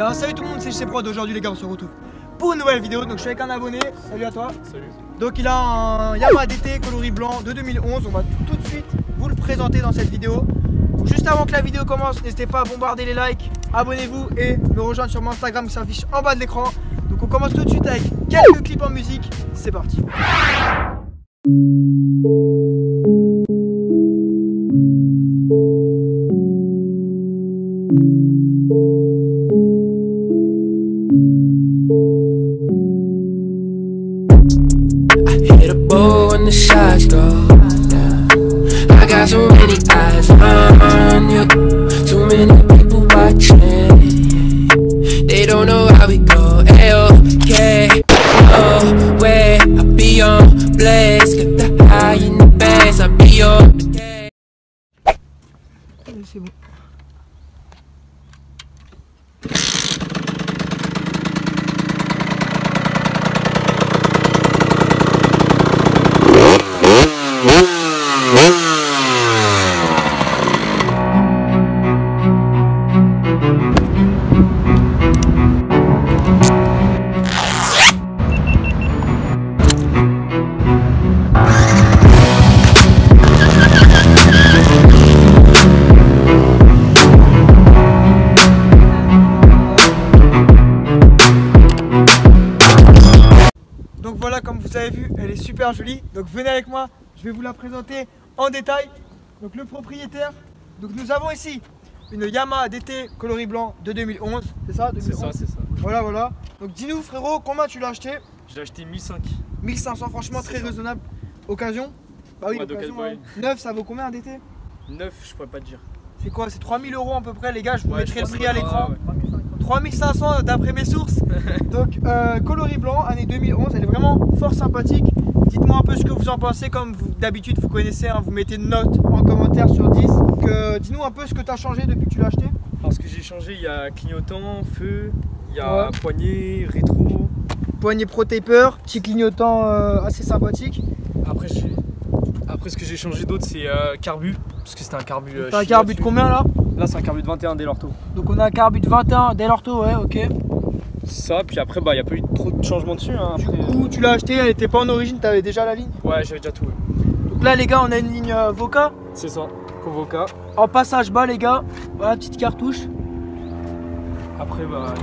Bien, salut tout le monde, c'est JC Prod. Aujourd'hui les gars, on se retrouve pour une nouvelle vidéo. Donc je suis avec un abonné, salut à toi. Salut. Donc il a un Yamaha DT coloris blanc de 2011. On va tout de suite vous le présenter dans cette vidéo. Donc, juste avant que la vidéo commence, n'hésitez pas à bombarder les likes, abonnez-vous et me rejoindre sur mon Instagram qui s'affiche en bas de l'écran. Donc on commence tout de suite avec quelques clips en musique. C'est parti. When the shots go down, I got so many eyes on you, too many people watching. They don't know how we go. A-OK, oh way, I be on blaze, got the high in the bass, I be on the game. C'est bon. Donc voilà, comme vous avez vu, elle est super jolie. Donc venez avec moi, je vais vous la présenter en détail. Donc le propriétaire, donc nous avons ici une Yamaha DT coloris blanc de 2011. C'est ça, 2011? C'est ça. Voilà, voilà. Donc dis-nous frérot, combien tu l'as acheté? Je l'ai acheté 1500. 1500, franchement très raisonnable. Occasion? Bah oui, Ouais, l'occasion, d'occasion, ouais. Neuf, ça vaut combien un DT? 9, je pourrais pas te dire. C'est quoi? C'est 3000 € à peu près les gars, je vous Ouais, mettrai le je pense prix à que- l'écran. ouais. 3500 d'après mes sources. Donc coloris blanc, année 2011, elle est vraiment fort sympathique. Dites-moi un peu ce que vous en pensez, comme d'habitude vous connaissez, hein, vous mettez une note en commentaire sur 10. Dis-nous un peu ce que tu as changé depuis que tu l'as acheté. Alors ce que j'ai changé, il y a clignotant, feu, il y a Ouais. poignée, rétro. Poignée pro taper, petit clignotant assez sympathique. Après, ce que j'ai changé d'autre, c'est carbu. Parce que c'était un carbu. T'as un carbu de combien là? Là, c'est un carbu de 21 dès l'ortho. Donc on a un carbu de 21 dès l'ortho, ouais, ok. Ça, puis après, bah, il n'y a pas eu trop de changements dessus. Hein, Du après, coup, tu l'as acheté, elle était pas en origine, t'avais déjà la ligne. ouais, j'avais déjà tout. Ouais. Donc là les gars, on a une ligne Voca C'est ça, Convoca. en passage bas les gars. Voilà, petite cartouche. Après, bah,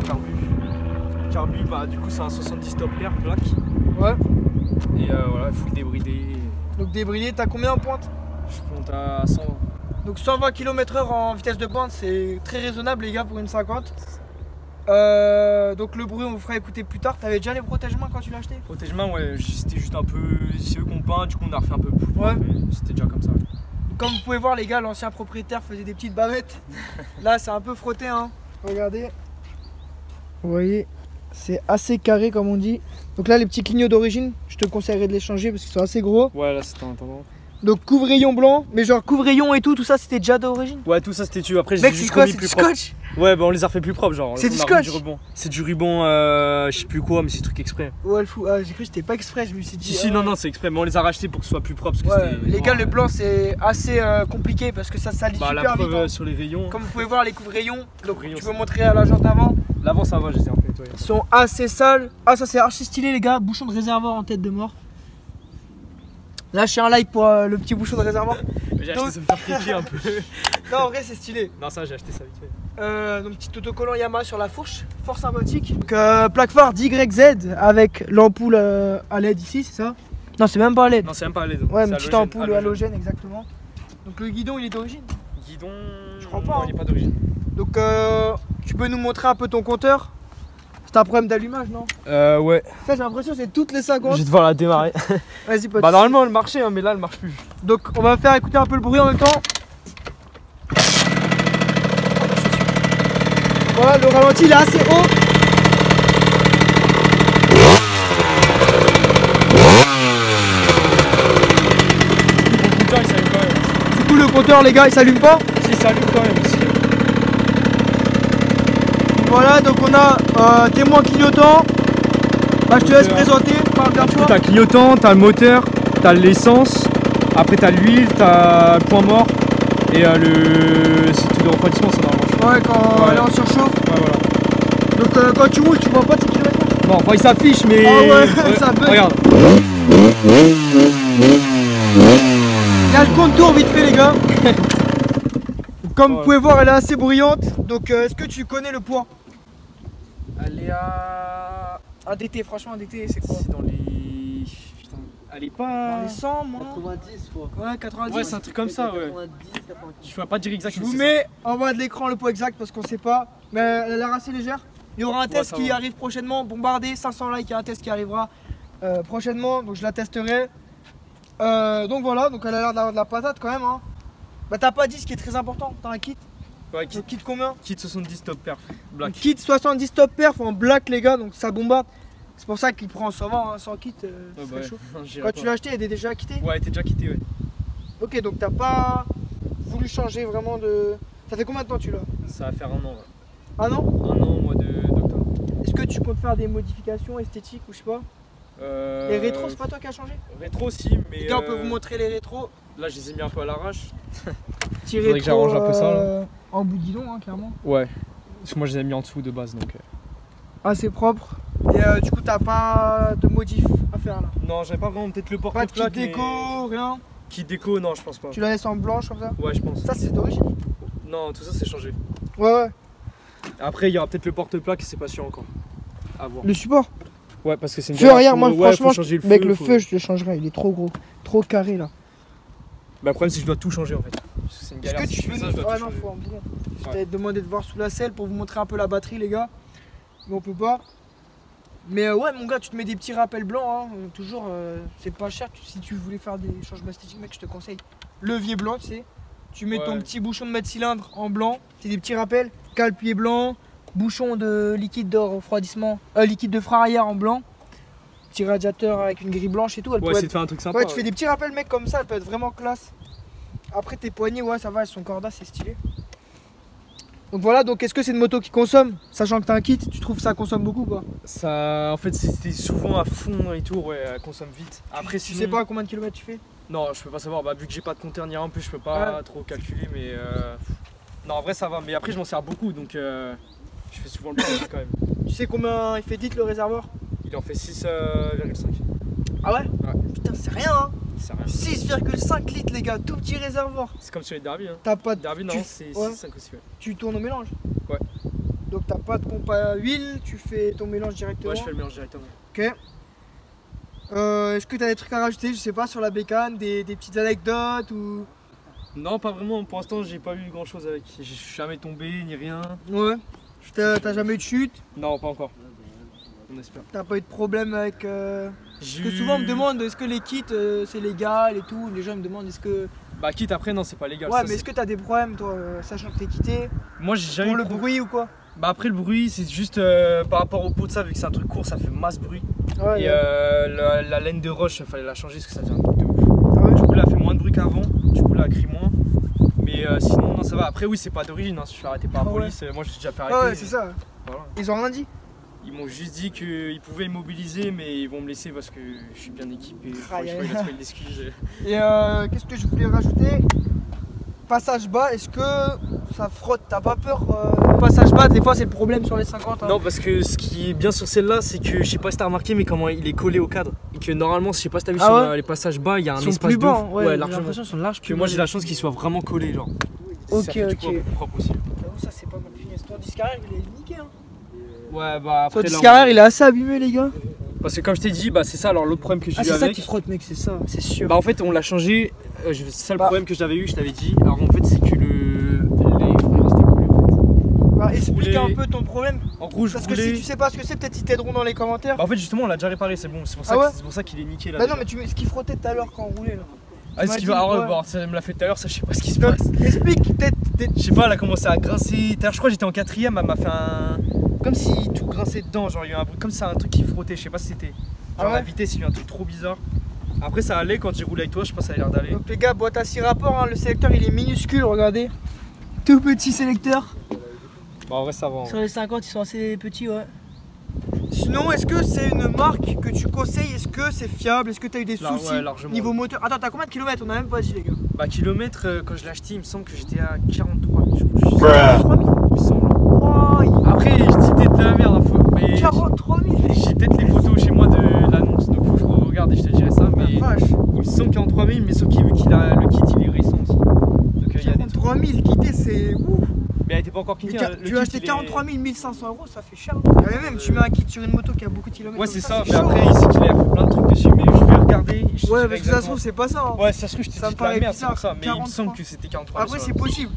carbu, bah, du coup, c'est un 70 top air black. Ouais. Et voilà, full débridé. Donc débridé, t'as combien en pointe? Je monte à 100. Donc 120 km/h en vitesse de pointe, c'est très raisonnable les gars pour une 50. Donc le bruit on vous fera écouter plus tard. T'avais déjà les protège-mains quand tu l'as acheté? Protège-main, ouais, c'était juste un peu. C'est eux qu'on peint, du coup on a refait un peu plus. Ouais. C'était déjà comme ça. Comme vous pouvez voir les gars, l'ancien propriétaire faisait des petites bavettes. Là c'est un peu frotté hein. Regardez. Vous voyez, c'est assez carré comme on dit. Donc là les petits clignots d'origine, je te conseillerais de les changer parce qu'ils sont assez gros. Ouais, là c'était un tendance. Donc couvre-rayon blanc, mais genre couvre-rayon et tout ça c'était déjà d'origine. Ouais, tout ça c'était tu. Après, j'ai Mec c'est juste quoi? remis C'est du plus propre. scotch? Ouais, bah on les a refait plus propres, genre. C'est du on a remis scotch? ruban. C'est du ruban, je sais plus quoi, mais c'est truc exprès. Ouais, le fou. Ah, j'ai cru que c'était pas exprès, je me suis dit. Si, non, c'est exprès, mais on les a rachetés pour que ce soit plus propre. Parce que Ouais, c'était. les gars, le blanc c'est assez compliqué parce que ça salit Bah, la super vite. preuve Hein. sur les rayons. Comme vous pouvez voir, les couvre-rayons, donc Couvre-rayons, tu peux montrer à la jante avant, L'avant, ça va, je les ai un peu nettoyés. ils sont assez sales. Ah, ça c'est archi stylé, les gars. Bouchon de réservoir en tête de mort. Lâchez un like pour le petit bouchon de réservoir. J'ai Donc- acheté ça me faire piquer un peu. Non, en vrai, c'est stylé. Non, ça, j'ai acheté ça vite fait. Donc, petit autocollant Yamaha sur la fourche, fort sympathique. Donc, plaque phare d'YZ avec l'ampoule à LED ici, c'est ça? Non, c'est même pas à LED. Non, c'est même pas à l'aide. Ouais, C'est une petite halogène, ampoule halogène, exactement. Donc, le guidon, il est d'origine. Guidon. Je crois pas, Non, hein. il est pas d'origine. Donc, tu peux nous montrer un peu ton compteur? C'est un problème d'allumage, non? Ouais. Ça, j'ai l'impression que c'est toutes les 50. Je vais devoir la démarrer. Vas-y, pote. Bah, normalement, elle marchait, hein, mais là, elle marche plus. Donc, on va faire écouter un peu le bruit en même temps. Voilà, le ralenti, il est assez haut. Mon compteur, il s'allume quand même. Du coup, le compteur, les gars, il s'allume pas. Si, il s'allume quand même. Si. Voilà, donc on a témoin clignotant. Bah, je te laisse présenter, parle bien de toi. T'as clignotant, t'as le moteur, t'as l'essence, après t'as l'huile, t'as le point mort et c'est tout de refroidissement ça normalement. Ouais, quand Ouais. elle est en surchauffe. Ouais, voilà. Donc quand tu roules, tu vois pas tes kilomètres? Non, enfin il s'affiche mais. Ah ouais, ça bug. Regarde. Il y a le contour vite fait les gars. Comme vous pouvez voir, elle est assez bruyante. Donc est-ce que tu connais le poids? Elle est à. ADT, franchement ADT c'est quoi? C'est dans les. Putain. Elle est pas. Dans les 100 moi? 90 fois. Ouais, 90. Ouais, c'est un truc comme ça, ouais. 90, 90. Je ne pas dire Je exactement. vous mets en bas de l'écran le poids exact parce qu'on sait pas. Mais elle a l'air assez légère. Il y aura un test ça qui va. arrive prochainement. Bombardé, 500 likes, il y a un test qui arrivera prochainement. Donc je la testerai. Donc voilà, donc elle a l'air d'avoir de la patate quand même. Hein. Bah t'as pas dit ce qui est très important. T'as un kit? Ouais, Un kit combien? kit 70 top perf. Un Black. kit 70 top perf en black les gars. Donc ça bombarde. C'est pour ça qu'il prend 120 hein, sans kit. Ouais, c'est bah, chaud. j'irai Quand pas. tu l'as acheté, elle était déjà quittée? Ouais, elle était déjà quittée, ouais. Ok, donc t'as pas voulu changer vraiment de. Ça fait combien de temps tu l'as? Ça va faire un an, ouais. Ah non? Un an au mois d'octobre. Est-ce que tu comptes faire des modifications esthétiques ou je sais pas? Les rétros, c'est pas toi qui as changé? Rétro aussi, mais. Les gars, on peut vous montrer les rétros. Là, je les ai mis un peu à l'arrache. Petit Faudrait que j'arrange un peu ça, en bout de guidon, hein, clairement. Ouais. Parce que moi, je les ai mis en dessous de base donc. Assez propre. Et du coup, t'as pas de modif à faire là? Non, j'avais pas vraiment peut-être le Pas de kit porte-plaque. déco, rien? Kit déco, non, je pense pas. Tu la laisses en blanche comme ça? Ouais, je pense. Ça, c'est d'origine? Non, tout ça, c'est changé. Ouais, ouais. Après, il y aura peut-être le porte-plaque, c'est pas sûr encore. À voir. Le support? Ouais, parce que c'est une Feu galère, arrière, faut- moi, ouais, franchement, faut changer avec le faut- feu, je le changerai. Il est trop gros, trop carré là. Bah, le problème, c'est que je dois tout changer en fait. C'est une Est-ce galère. que Si tu je fais peux ça, je dois ouais, tout non, changer. faut en bidon. Je Ouais. t'avais demandé de voir sous la selle pour vous montrer un peu la batterie, les gars. Mais on peut pas. Mais ouais, mon gars, tu te mets des petits rappels blancs. Hein. Toujours, c'est pas cher. Si tu voulais faire des changements esthétiques, mec, je te conseille. Levier blanc, tu sais. Tu mets ton Ouais. petit bouchon de mètre cylindre en blanc. C'est des petits rappels. Cale-pied blanc. Bouchon de liquide de refroidissement. Liquide de frein arrière en blanc. Petit radiateur avec une grille blanche et tout. Elle Ouais, pourrait c'est de faire un truc sympa. Ouais, tu fais des petits rappels, mec, comme ça, elle peut être vraiment classe. Après, tes poignées, ouais, ça va, elles sont cordas, c'est stylé. Donc voilà, donc est-ce que c'est une moto qui consomme? Sachant que t'as un kit, tu trouves que ça consomme beaucoup ou pas? Ça, en fait, c'était souvent à fond et tout, ouais, elle consomme vite. Après, Tu sinon. sais pas combien de kilomètres tu fais? Non, je peux pas savoir. Bah, vu que j'ai pas de compteur ni rien en plus, je peux pas trop calculer, mais. Non, en vrai, ça va. Mais après, je m'en sers beaucoup, donc je fais souvent le plein quand même. Tu sais combien il fait litre le réservoir? Il en fait 6,5. Ah ouais? Ouais. Putain, c'est rien, hein? C'est rien. 6,5 litres, les gars, tout petit réservoir. C'est comme sur les derbies. Hein. T'as pas de. Derby, non, tu- c'est ouais. 6,5 aussi. Ouais. Tu tournes au mélange? Ouais. Donc t'as pas de pompe à huile, tu fais ton mélange directement. Ouais, je fais le mélange directement. Ok. Est-ce que t'as des trucs à rajouter, je sais pas, sur la bécane, des petites anecdotes ou. Non, pas vraiment. Pour l'instant, j'ai pas eu grand chose avec. Je suis jamais tombé ni rien. Ouais. T'as jamais eu de chute? Non, pas encore. On espère. T'as pas eu de problème avec. Parce J'ai que souvent on me demande est-ce que les kits c'est légal et tout. Les gens me demandent est-ce que. Bah, quitte après, non, c'est pas légal. Ouais, Ça, mais c'est- est-ce que t'as des problèmes toi, sachant que t'es quitté? Moi, j'ai jamais Pour eu le de pro- bruit ou quoi? Bah, après, le bruit, c'est juste par rapport au pot de ça, vu que c'est un truc court, ça fait masse bruit. Ouais, Et ouais. la laine de roche, fallait la changer parce que ça fait un truc de ouf. Ah ouais? Du coup, là, elle fait moins de bruit qu'avant. Du coup, là, elle crie moins. Mais sinon, non, ça va. Après, oui, c'est pas d'origine. Hein. Si je fais arrêter par la Ah ouais. police, moi, je suis déjà fait Ah arrêter. ouais, c'est ça. Voilà. Ils ont rien dit? Ils m'ont juste dit qu'ils pouvaient immobiliser, mais ils vont me laisser parce que je suis bien équipé. Aïe, Je aïe. vais trouver une excuse. Et qu'est-ce que je voulais rajouter? Passage bas, est-ce que ça frotte? T'as pas peur? Passage bas, des fois c'est le problème sur les 50. Hein. Non, parce que ce qui est bien sur celle-là, c'est que je sais pas si t'as remarqué, mais comment il est collé au cadre. Et que normalement, je sais pas si t'as vu Ah sur ouais les passages bas, il y a un Ils sont espace plus de bas, ouf. hein. Ouais, j'ai largement. l'impression qu'ils sont larges. Que moi, j'ai la chance qu'il soit vraiment collé, genre. Ok, Ça fait du coup ok. un peu propre aussi. J'avoue, ça c'est pas mal fini. Ton disque arrière il est niqué. Hein. Ouais, bah Ton après. disque là, arrière il est assez abîmé, les gars. Parce que comme je t'ai dit, bah c'est ça. Alors l'autre problème que j'ai Ah, eu c'est ça avec. qui frotte, mec, c'est ça, c'est sûr. Bah en fait, on l'a changé. C'est ça le Bah. problème que j'avais eu, je t'avais dit. Alors en fait, c'est que les freins restaient collés. Bah, explique roulé. un peu ton problème. En rouge, Parce que si tu sais pas ce que c'est, peut-être ils t'aideront dans les commentaires. Bah en fait, justement, on l'a déjà réparé, c'est bon. C'est pour ça Ah ouais c'est pour ça qu'il est niqué là. Bah non, déjà. mais tu mets ce qui frottait tout à l'heure quand on roulait là. Ah, tu ce m'as qui dit, va. Ah ouais, ouais. bon, ça me l'a fait tout à l'heure, ça je sais pas ce qui se Donc, passe. explique peut-être. Je sais pas, elle a commencé à grincer. D'ailleurs, je crois que j'étais en quatrième, elle m'a fait un. Comme si tout grinçait dedans, genre il y a eu un bruit, comme ça, un truc qui frottait, je sais pas si c'était. Genre Ah ouais la vitesse, il y a eu un truc trop bizarre. Après, ça allait quand j'ai roulé avec toi, je pense que ça a l'air d'aller. Donc les gars, boîte à 6 rapports, hein, le sélecteur il est minuscule, regardez. Tout petit sélecteur. Bah en vrai, ça va. Sur les 50, ils sont assez petits, ouais. Sinon, est-ce que c'est une marque que tu conseilles? Est-ce que c'est fiable? Est-ce que tu as eu des soucis Ouais, largement. niveau moteur? Attends, t'as combien de kilomètres? On a même pas dit, les gars. Bah, kilomètres, quand je l'ai acheté, il me semble que j'étais à 43 000, je crois. 3000. Il me semble. Oh, Après, je dis peut-être de la merde, Mais elle était pas encore kitée. Tu vas acheter 43 000, 1500 euros, ça fait cher. Et même, tu mets un kit sur une moto qui a beaucoup de kilomètres. Ouais, c'est ça, mais après, il sait qu'il a fait plein de trucs dessus, mais je vais regarder. Ouais, parce que ça se trouve, c'est pas ça. Ouais, ça se trouve, je t'ai dit de la merde, c'est pour ça, mais il me 43. semble que c'était 43. Après, c'est possible.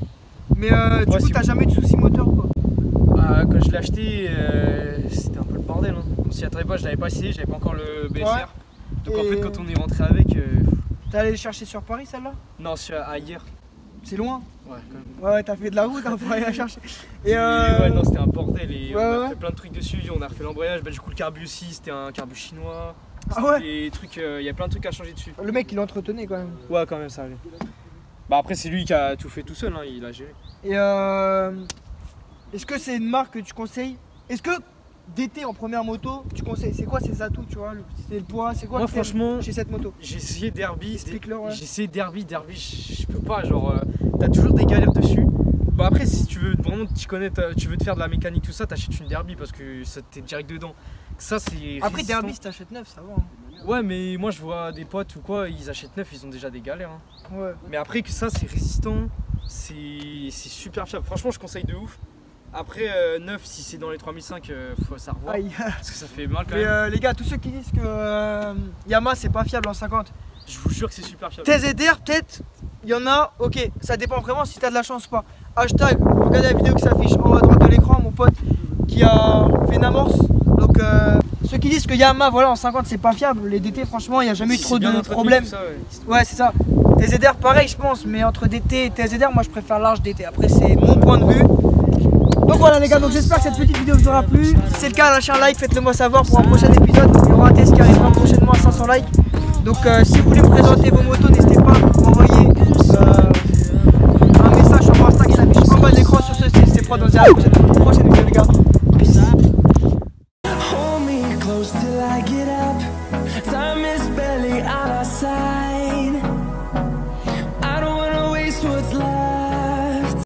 Mais du coup, t'as jamais eu de soucis moteur, quoi. Quand je l'ai acheté, c'était un peu le bordel. Hein. On s'y attendait pas, je l'avais pas essayé, j'avais pas encore le BSR. Ouais. Donc en fait, quand on est rentré avec. T'es allé chercher sur Paris, celle-là? Non, hier. C'est loin? Ouais, quand même. Ouais, t'as fait de la route hein, pour aller la chercher. Et ouais, non, c'était un bordel. Et ouais, on a fait plein de trucs dessus, on a refait l'embrayage. Bah, du coup, le carbu aussi, c'était un carbu chinois. Ah ouais? Des trucs, il y a plein de trucs à changer dessus. Le mec, il l'entretenait quand même. Ouais, quand même, ça allait. Bah, après, c'est lui qui a tout fait tout seul, hein, il a géré. Et est-ce que c'est une marque que tu conseilles? Est-ce que d'été en première moto, tu conseilles? C'est quoi ses atouts, tu vois? C'est le poids, c'est quoi? Moi, franchement, chez cette moto, j'ai essayé Derby. explique-leur. Ouais. J'ai essayé Derby, je peux pas, genre, t'as toujours des galères dessus. Bah, après, si tu veux vraiment t'y connaître, tu veux te faire de la mécanique, tout ça, t'achètes une Derby parce que ça t'es direct dedans. Ça, c'est. Après, résistant. Derby, si t'achètes neuf, ça va. Hein. Ouais, mais moi, je vois des potes ou quoi, ils achètent neuf, ils ont déjà des galères. Hein. Ouais. Mais après, que ça, c'est résistant, c'est super fiable. Franchement, je conseille de ouf. Après, neuf, si c'est dans les 3005, faut ça revoir. Aïe. Parce que ça fait mal quand Mais même. les gars, tous ceux qui disent que Yamaha c'est pas fiable en 50, Je vous jure que c'est super fiable. TZR peut-être, il y en a, ok, ça dépend vraiment si t'as de la chance ou pas. Hashtag, regardez la vidéo qui s'affiche en haut à droite de l'écran, mon pote qui a fait une amorce. Donc ceux qui disent que Yamaha voilà en 50 c'est pas fiable, les DT franchement il n'y a jamais eu Si trop c'est bien de entretenu, problèmes. tout ça, Ouais c'est ça. TZR pareil je pense, mais entre DT et TZR moi je préfère large DT. Après c'est mon point de vue. Donc voilà les gars, donc j'espère que cette petite vidéo vous aura plu. Si c'est le cas, lâchez un like, faites-le moi savoir pour un prochain épisode. Il y aura un test qui arrivera prochainement à 500 likes. Donc si vous voulez me présenter vos motos, n'hésitez pas à m'envoyer un message sur mon Insta qui s'affiche en bas de l'écran sur ce site. C'est pro dans une prochaine vidéo.